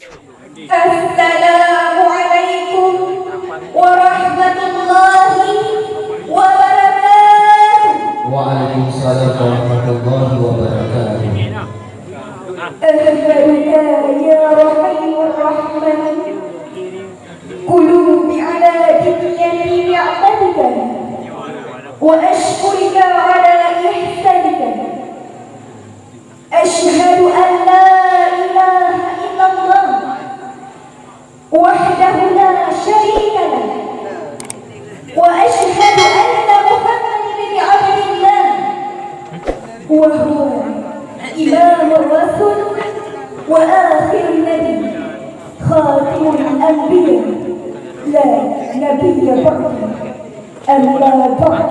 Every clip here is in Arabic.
السلام عليكم ورحمة الله وبركاته. Waalaikumsalam warahmatullahi wabarakatuh. أسألك يا رحيم الرحمن قلوبي على تبيان نعمتك وأشكرك على إحسانك. أشهد أن لا إله إلا الله وحده لا شريك له، وأشهد أن محمدا بن عبد الله وهو إمام الرسل وآخر النبي خاتم الأنبياء لا نبي بعده أما بعد.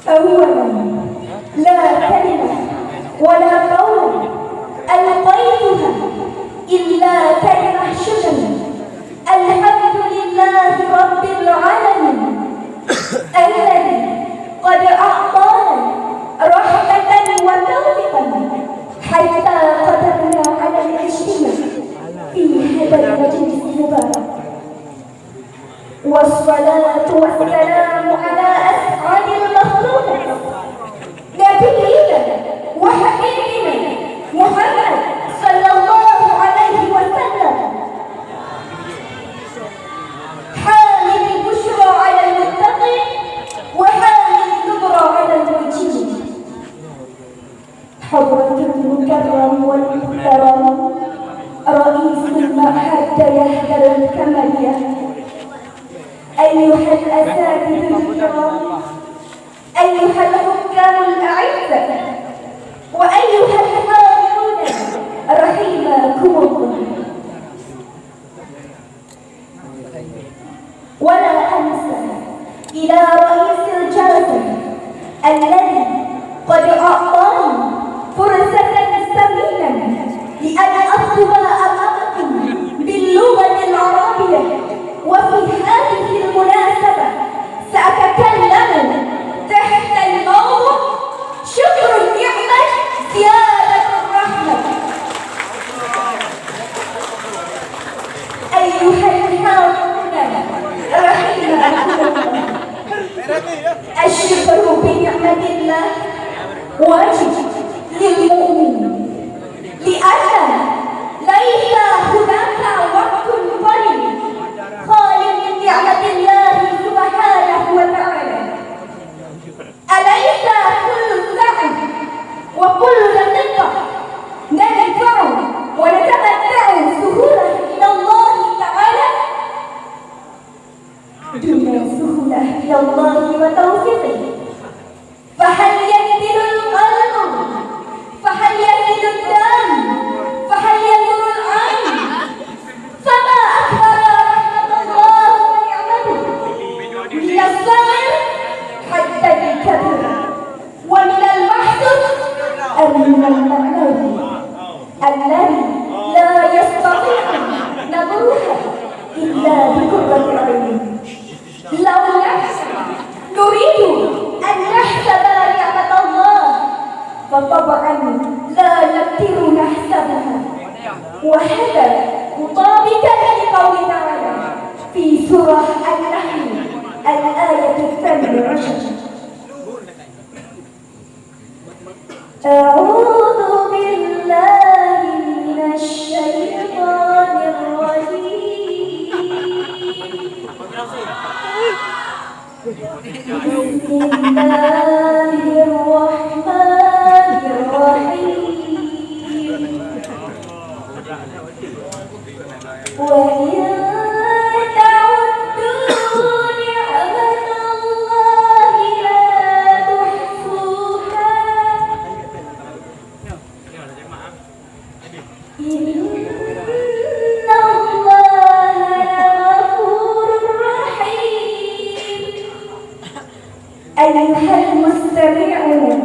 أولا لا كلمة ولا قول ألقيتها إلا كلمة شكر. الحمد لله رب العالمين الذي قد أعطانا رحمة وتوفيقا حتى قدرنا على الاجتماع في هذا المجلس المبارك. والصلاة والسلام على أسعد المخلوقات نبينا وحبيبنا محمد صلى الله عليه وسلم حامل البشرى على المتقين وحامل النذرى على المحسنين. حضرة المكرم والمحترم رئيس المعهد يحيى الكمالية، أيها الأساتذة الكرام، أيها الحكام الأعزة، وأيها الحاضرون رحمكم الله. ولا أنسى إلى رئيس الجلسة الذي قد أعطاني فرصة ثمينة لأن أخطب أمامكم باللغة العربية. وفي هذه المناسبة سأتكلم تحت الموضوع شكر النعمة زيادة الرحمة. أيها الحاضرون رحمكم الله، الشكر بنعمة الله واجب للمؤمن، لأن ليس هناك وقت قليل خال من نعمة الله سبحانه وتعالى. أليس كل ساعة وكل دقيقة ندفع ونتمتع سهولة من الله تعالى دون سهولة من الله وتوفيقه؟ فهل يكبر القلب؟ فهل يزيد الدم؟ فهل يزور العين؟ فما أكبر رحمة الله ونعمته من الصغر حتى الكبر، ومن المحسوس أو من المأمول الذي لا يستطيع نظرها إلا بقرة العين. لو نريد أن نحسب نعمة الله فطبعا لا نقدر نحسبها، وهذا مطابقا لقوله تعالى في سورة النحل الآية 12: أعوذ بالله من الشيطان الرجيم، بسم الله الرحمن الرحيم. وإن تعدوا نعمة الله لا تحصوها إن الله لغفور رحيم. أيها المستمعون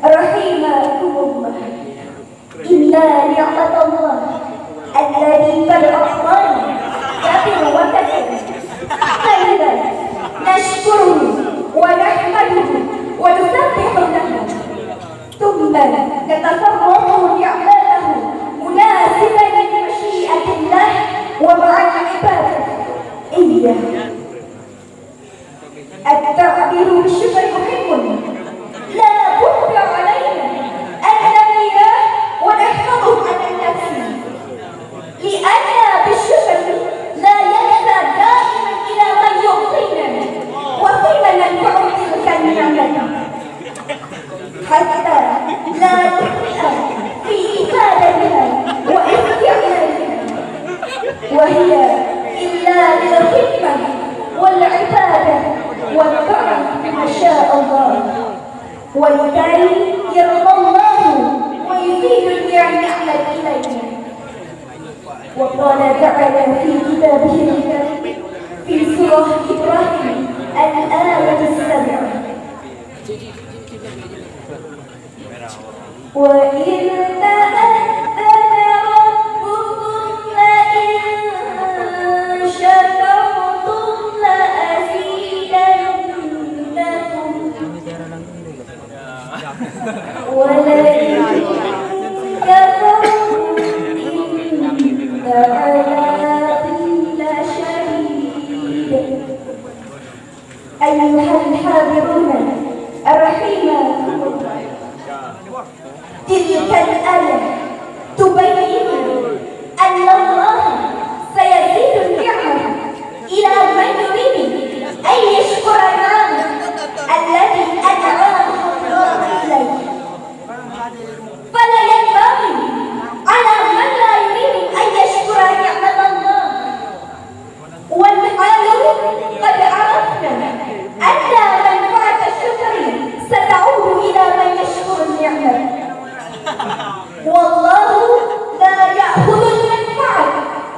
رحمكم الله، إن نعمة الله الذي قد أعطانا كثير وكثير، فإذا نشكره ونحمده ونسبح له، ثم نتصرف نعمته مناسبة التربية. التعبير بالشكر مهم، لا بد علينا أن نبنيه ونحفظه عن النفس، لأن بالشكر لا ينسى دائما إلى من يعطينا وكيف ننفع تلك النعمة حتى لا نخطئ في إفادتها واستعمالها، وهي إلا للخدمة والعبادة والطاعة ما شاء الله، ولكي يرضى الله ويزيد النعمة إلينا. وقال تعالى في كتابه الكريم في سورة إبراهيم الآية 7: وإذ تأذن ربكم لئن شكرتم لأزيدنكم ولئن كفرتم إن عذابي لشديد. أيها الحاضرون الرحيمون، تلك الآية تبين أن الله سيزيد النعمة إلى من يريد أن يشكر النعمة التي أنعمها الله إليه، فلا ينبغي على من لا يريد أن يشكر نعمة الله. والحال قد عرفنا أن منفعة الشكر ستعود إلى من يشكر النعمة، والله لا يأخذ المنفعة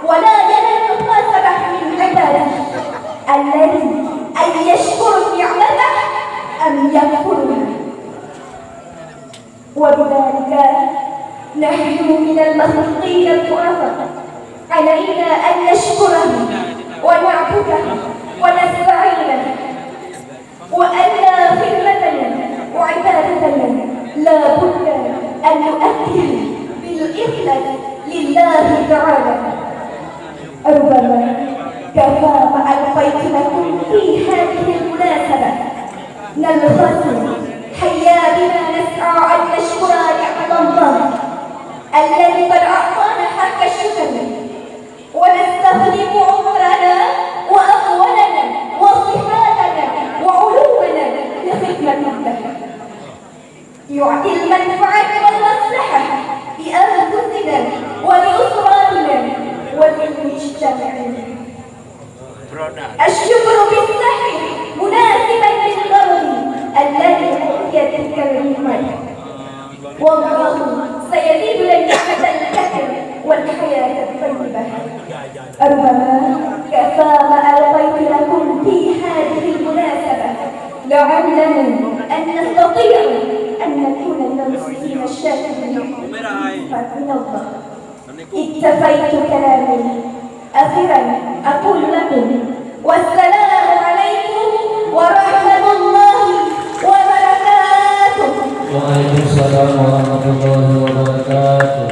ولا ينال المكاسبة من عباده الذي أن يشكر نعمته أم يكفرها. وبذلك نحن من المخلوقين الضعفاء علينا أن نشكره ونعبده ونستعينه، وأن خدمتنا وعبادتنا لا بد أن نؤدي بالإخلاص لله تعالى. ربما كفى ما ألقيت لكم في هذه المناسبة نلخص حيا بما نسعى أن نشكر نعمة الله الذي قد أعطانا حق الشكر، ونستخدم عمرنا وأموالنا وصفاتنا وعلومنا لخدمة له، يعطي المنفعة والمصلحة لأنفسنا ولأسرتنا وللمجتمع. الشكر بالصحيح مناسبا للغرض الذي أوتي تلك النعمة، والله سيزيد النعمة الكثير والحياة الطيبة. ربما كفى ما ألقيت لكم في هذه المناسبة لعلنا أن نستطيع أن نكون من المسلمين الشاكرين من الله. اكتفيت كلامي